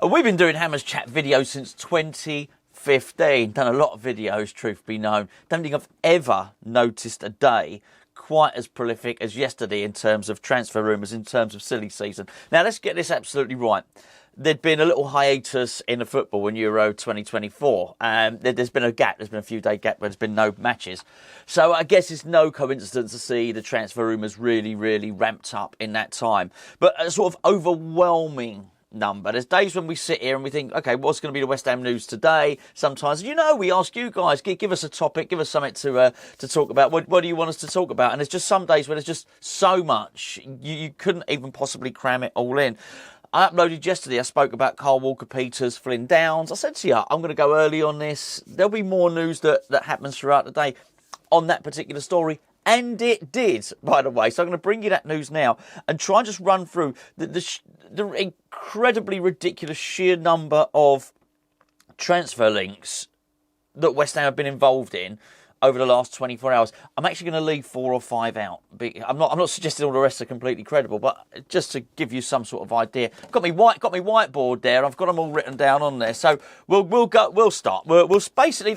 We've been doing Hammers Chat videos since 2015. Done a lot of videos, truth be known. Don't think I've ever noticed a day quite as prolific as yesterday in terms of transfer rumours, in terms of silly season. Now, let's get this absolutely right. There'd been a little hiatus in the football in Euro 2024. There's been a gap. There's been a few-day gap where there's been no matches. So I guess it's no coincidence to see the transfer rumours really, really ramped up in that time. But a sort of overwhelming number. There's days when we sit here and we think, okay, what's going to be the West Ham news today? Sometimes, we ask you guys, give us a topic, give us something to talk about. What do you want us to talk about? And there's just some days where there's just so much, you couldn't even possibly cram it all in. I uploaded yesterday, I spoke about Kyle Walker-Peters, Flynn Downes. I said to you, I'm going to go early on this. There'll be more news that happens throughout the day on that particular story. And it did, by the way. So I'm going to bring you that news now and try and just run through the incredibly ridiculous sheer number of transfer links that West Ham have been involved in over the last 24 hours. I'm actually going to leave 4 or 5 out. I'm not suggesting all the rest are completely credible, but just to give you some sort of idea. Got me whiteboard there. I've got them all written down on there. So we'll start. We'll basically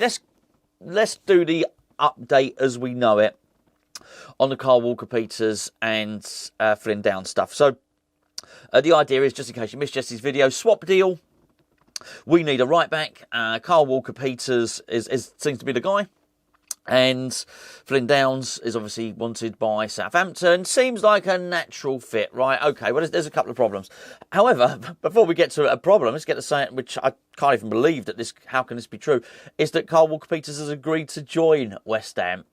let's do the update as we know it on the Kyle Walker-Peters and Flynn Downes stuff. So the idea is, just in case you missed Jesse's video, swap deal. We need a right back. Kyle Walker-Peters seems to be the guy. And Flynn Downes is obviously wanted by Southampton. Seems like a natural fit, right? Okay, well, there's a couple of problems. However, before we get to a problem, let's get to something which I can't even believe that how can this be true, is that Kyle Walker-Peters has agreed to join West Ham.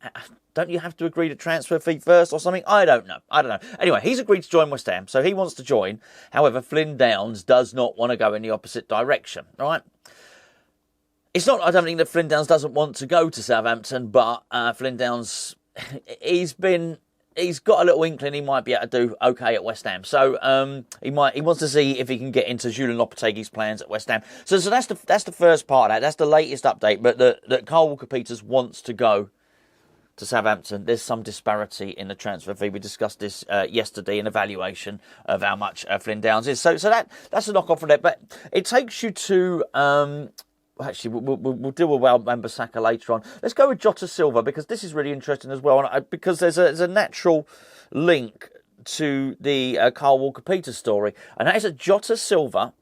Don't you have to agree to transfer fee first or something? I don't know. Anyway, he's agreed to join West Ham, so he wants to join. However, Flynn Downes does not want to go in the opposite direction, right? It's not, I don't think that Flynn Downes doesn't want to go to Southampton, but Flynn Downes, he's got a little inkling he might be able to do okay at West Ham. So he wants to see if he can get into Julian Lopetegui's plans at West Ham. So that's the first part of that. That's the latest update. But that Kyle Walker-Peters wants to go to Southampton. There's some disparity in the transfer fee. We discussed this yesterday in evaluation of how much Flynn Downes is. So that's a knock off from that. But it takes you to. Actually, we'll deal with Wan-Bissaka later on. Let's go with Jota Silva, because this is really interesting as well. Because there's a natural link to the Kyle Walker-Peters story. And that is that Jota Silva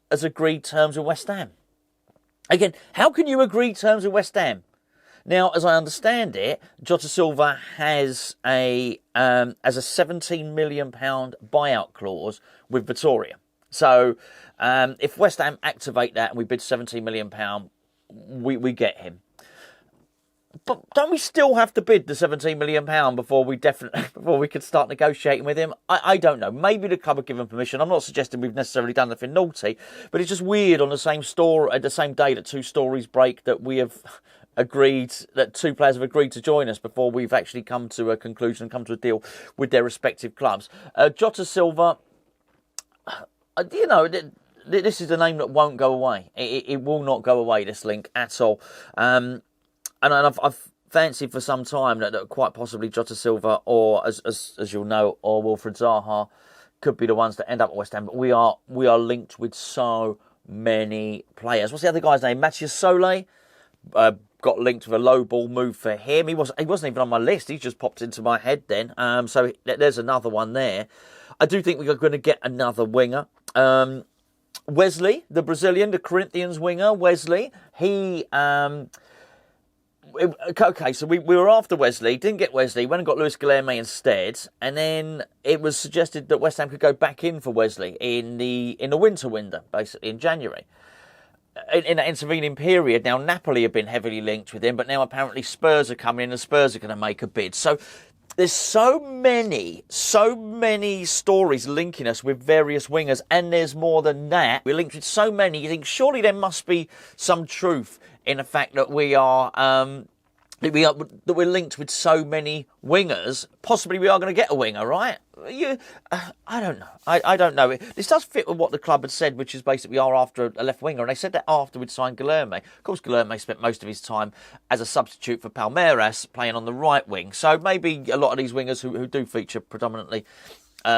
has agreed terms with West Ham. Again, how can you agree terms with West Ham? Now, as I understand it, Jota Silva has a £17 million buyout clause with Victoria. So if West Ham activate that and we bid £17 million, we get him. But don't we still have to bid the £17 million before we could start negotiating with him? I don't know. Maybe the club would give him permission. I'm not suggesting we've necessarily done anything naughty, but it's just weird on the same store at the same day that two stories break that we have agreed, that two players have agreed to join us before we've actually come to a conclusion and come to a deal with their respective clubs. Jota Silva, this is a name that won't go away. It will not go away, this link, at all. And I've fancied for some time that quite possibly Jota Silva, or as you'll know, or Wilfried Zaha could be the ones that end up at West Ham. But we are linked with so many players. What's the other guy's name? Matthias Solé got linked with a low ball move for him. He wasn't even on my list. He just popped into my head then. So there's another one there. I do think we're going to get another winger. Wesley, the Brazilian, the Corinthians winger, Wesley, he... okay, so we were after Wesley, didn't get Wesley, went and got Luis Guilherme instead, and then it was suggested that West Ham could go back in for Wesley in the winter window, basically in January. In that intervening period, now Napoli have been heavily linked with him, but now apparently Spurs are coming in and Spurs are going to make a bid. So there's so many stories linking us with various wingers, and there's more than that. We're linked with so many, you think surely there must be some truth in the fact that we're linked with so many wingers. Possibly we are going to get a winger, right? I don't know. I don't know. This does fit with what the club had said, which is basically we are after a left winger. And they said that after we'd signed Guilherme. Of course, Guilherme spent most of his time as a substitute for Palmeiras, playing on the right wing. So maybe a lot of these wingers who do feature predominantly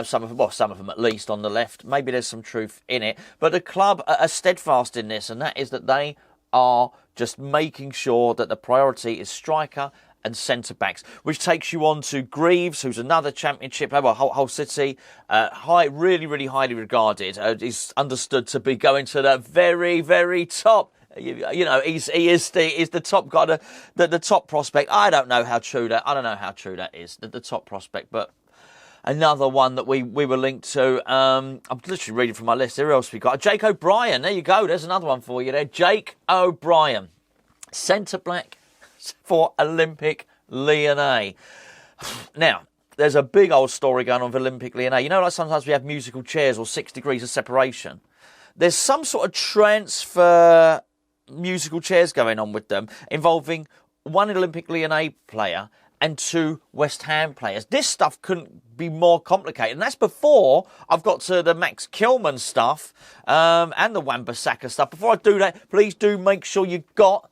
Some of them at least on the left. Maybe there's some truth in it. But the club are steadfast in this, and that is that they are just making sure that the priority is striker and centre-backs, which takes you on to Greaves, who's another Championship player, well, Hull City, really, really highly regarded. He's understood to be going to the very, very top. You know, he is the top guy, the top prospect. I don't know how true that is, the top prospect, but another one that we were linked to. I'm literally reading from my list. Who else we got? Jake O'Brien. There you go. There's another one for you there. Jake O'Brien, centre-back for Olympique Lyonnais. Now, there's a big old story going on with Olympique Lyonnais. You know, like sometimes we have musical chairs or 6 degrees of separation. There's some sort of transfer musical chairs going on with them involving one Olympique Lyonnais player and 2 West Ham players. This stuff couldn't be more complicated. And that's before I've got to the Max Kilman stuff and the Wan-Bissaka stuff. Before I do that, please do make sure you've got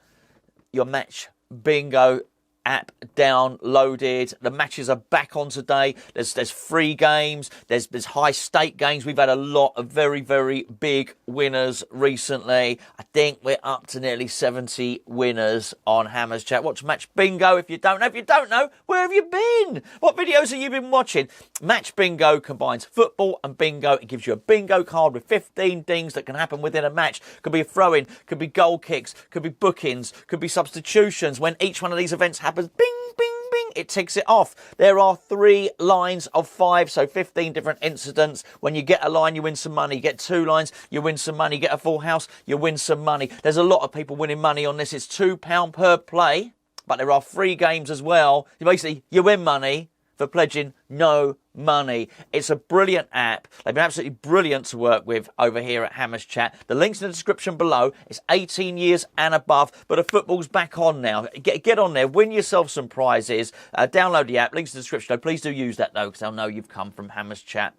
your Match Bingo app downloaded. The matches are back on today. There's free games. There's high stake games. We've had a lot of very, very big winners recently. I think we're up to nearly 70 winners on Hammers Chat. Watch Match Bingo. If you don't know, where have you been? What videos have you been watching? Match Bingo combines football and bingo. It gives you a bingo card with 15 things that can happen within a match. Could be a throw-in, could be goal kicks, could be bookings, could be substitutions. When each one of these events happens, bing, bing, bing, it ticks it off. There are 3 lines of 5, so 15 different incidents. When you get a line, you win some money. You get 2 lines, you win some money. You get a full house, you win some money. There's a lot of people winning money on this. It's £2 per play, but there are free games as well. Basically, you win money for pledging no money. It's a brilliant app. They've been absolutely brilliant to work with over here at Hammers Chat. The link's in the description below. It's 18 years and above, but the football's back on now. Get on there, win yourself some prizes. Download the app. Link's in the description. Please do use that though, because they'll know you've come from Hammers Chat.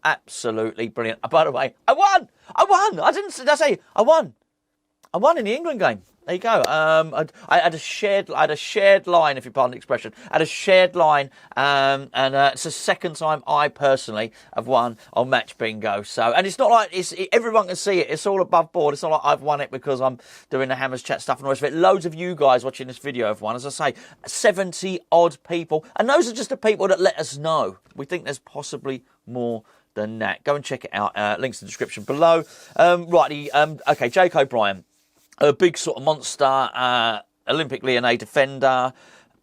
Absolutely brilliant. By the way, I won. Did I say I won? I won in the England game. There you go. I had a shared line, if you pardon the expression. I had a shared line, and it's the second time I personally have won on Match Bingo. So, and it's not like everyone can see it. It's all above board. It's not like I've won it because I'm doing the Hammers Chat stuff and all the rest of it. Loads of you guys watching this video have won. As I say, 70 odd people, and those are just the people that let us know. We think there's possibly more than that. Go and check it out. Links in the description below. Okay, Jake O'Brien. A big sort of monster, Olympique Lyonnais defender,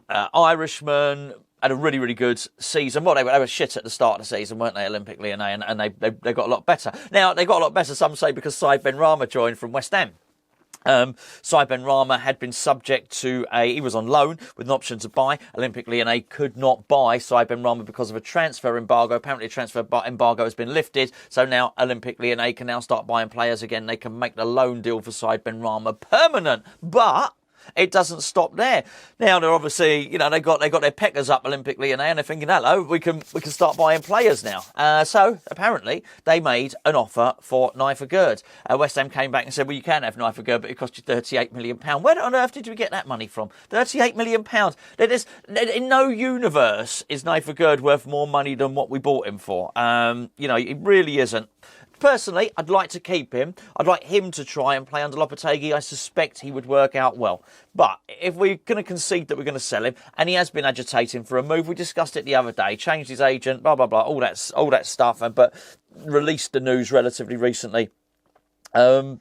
Irishman, had a really, really good season. Well, they were shit at the start of the season, weren't they, Olympique Lyonnais, and they got a lot better. Now, they got a lot better, some say, because Saïd Benrahma joined from West Ham. Saïd Benrahma had been subject to he was on loan with an option to buy. Olympique Lyonnais could not buy Saïd Benrahma because of a transfer embargo. Apparently a transfer embargo has been lifted, so now Olympique Lyonnais can now start buying players again. They can make the loan deal for Saïd Benrahma permanent, but it doesn't stop there. Now they're obviously, they got their peckers up, Olympique Lyonnais, and they're thinking, hello, we can start buying players now. So apparently they made an offer for Nayef Aguerd. West Ham came back and said, well, you can have Nayef Aguerd, but it cost you £38 million. Where on earth did we get that money from? £38 million. In no universe is Nayef Aguerd worth more money than what we bought him for. It really isn't. Personally, I'd like to keep him. I'd like him to try and play under Lopetegui. I suspect he would work out well. But if we're going to concede that we're going to sell him, and he has been agitating for a move, we discussed it the other day, changed his agent, blah, blah, blah, all that stuff, but released the news relatively recently. If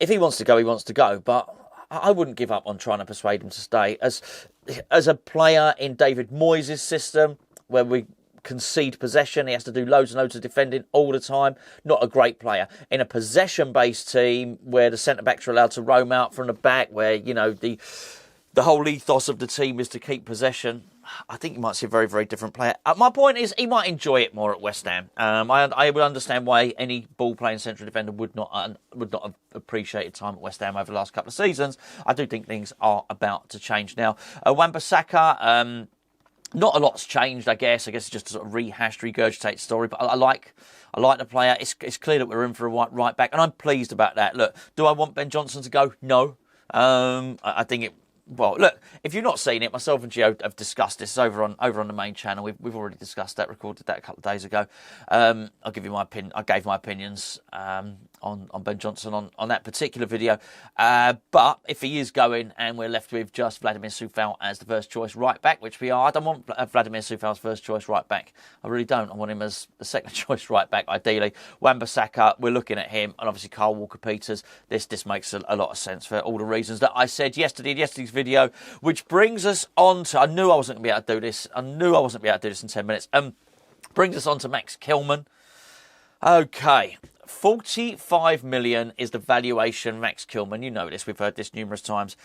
he wants to go, he wants to go, but I wouldn't give up on trying to persuade him to stay. As a player in David Moyes' system, where we concede possession, he has to do loads and loads of defending all the time. Not a great player. In a possession-based team where the centre-backs are allowed to roam out from the back, where, the whole ethos of the team is to keep possession, I think you might see a very, very different player. My point is, he might enjoy it more at West Ham. I would understand why any ball-playing central defender would not have appreciated time at West Ham over the last couple of seasons. I do think things are about to change now. Wan-Bissaka, not a lot's changed, I guess. I guess it's just a sort of rehashed, regurgitated story. But I like the player. It's clear that we're in for a right back, and I'm pleased about that. Look, do I want Ben Johnson to go? No. I think Well, look, if you've not seen it, myself and Gio have discussed this over on the main channel. We've already discussed that, recorded that a couple of days ago. I'll give you my opinion. I gave my opinions on Ben Johnson on that particular video. But if he is going and we're left with just Vladimir Coufal as the first choice right back, which we are, I don't want Vladimir Coufal's first choice right back. I really don't. I want him as the second choice right back, ideally. Wan-Bissaka, we're looking at him, and obviously Kyle Walker-Peters. This makes a lot of sense for all the reasons that I said yesterday in yesterday's video, which brings us on to, I knew I wasn't going to be able to do this. I knew I wasn't going to be able to do this in 10 minutes. Brings us on to Max Kilman. Okay, 45 million is the valuation, Max Kilman. You know this, we've heard this numerous times.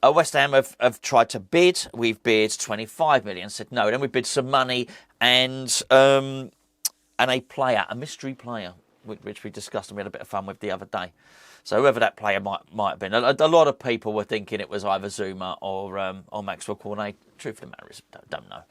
West Ham have tried to bid. We've bid 25 million, said no. Then we bid some money and a player, a mystery player, which we discussed and we had a bit of fun with the other day. So whoever that player might have been, a lot of people were thinking it was either Zuma or Maxwell Cornet. Truth of the matter is, don't know.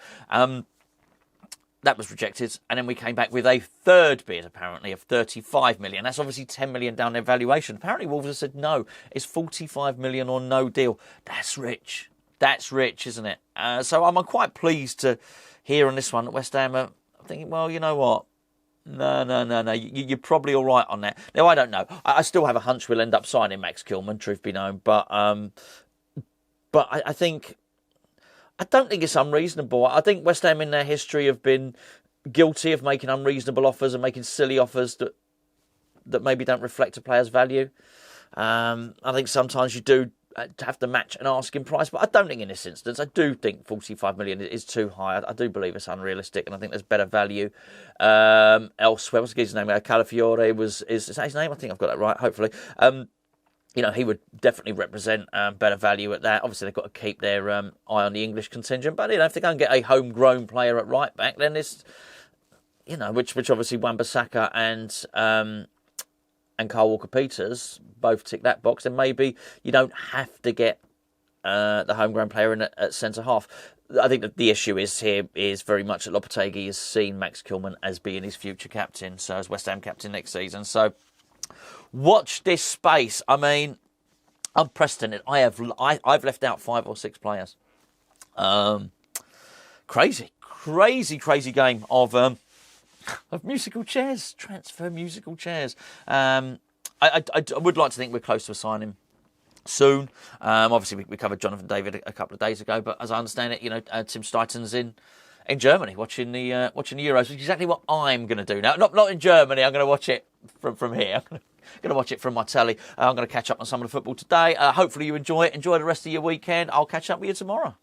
That was rejected, and then we came back with a third bid, apparently, of 35 million. That's obviously 10 million down their valuation. Apparently Wolves have said no, it's 45 million or no deal. That's rich. That's rich, isn't it? So I'm quite pleased to hear on this one that West Ham are thinking, well, you know what? No. You're probably all right on that. Now, I don't know. I still have a hunch we'll end up signing Max Kilman, truth be known. But I think... I don't think it's unreasonable. I think West Ham in their history have been guilty of making unreasonable offers and making silly offers that maybe don't reflect a player's value. I think sometimes you do have to match an asking price, but I don't think in this instance. I do think 45 million is too high. I do believe it's unrealistic, and I think there's better value elsewhere. What's his name? Calafiore is that his name? I think I've got that right, hopefully. You know, he would definitely represent better value at that. Obviously, they've got to keep their eye on the English contingent. But, you know, if they go and get a homegrown player at right back, then it's, you know, which obviously Wan-Bissaka and Kyle Walker-Peters both tick that box, then maybe you don't have to get the homegrown player in at centre-half. I think that the issue is very much that Lopetegui has seen Max Kilman as being his future captain, so as West Ham captain next season. So... watch this space. I mean, unprecedented. I've left out 5 or 6 players. Crazy game of musical chairs, transfer musical chairs. I would like to think we're close to signing soon. Obviously, we covered Jonathan David a couple of days ago, but as I understand it, you know, Tim Stuyton's in Germany watching the Euros, which is exactly what I'm going to do now. Not in Germany. I'm going to watch it from here. I'm going to watch it from my telly. I'm going to catch up on some of the football today. Hopefully you enjoy it. Enjoy the rest of your weekend. I'll catch up with you tomorrow.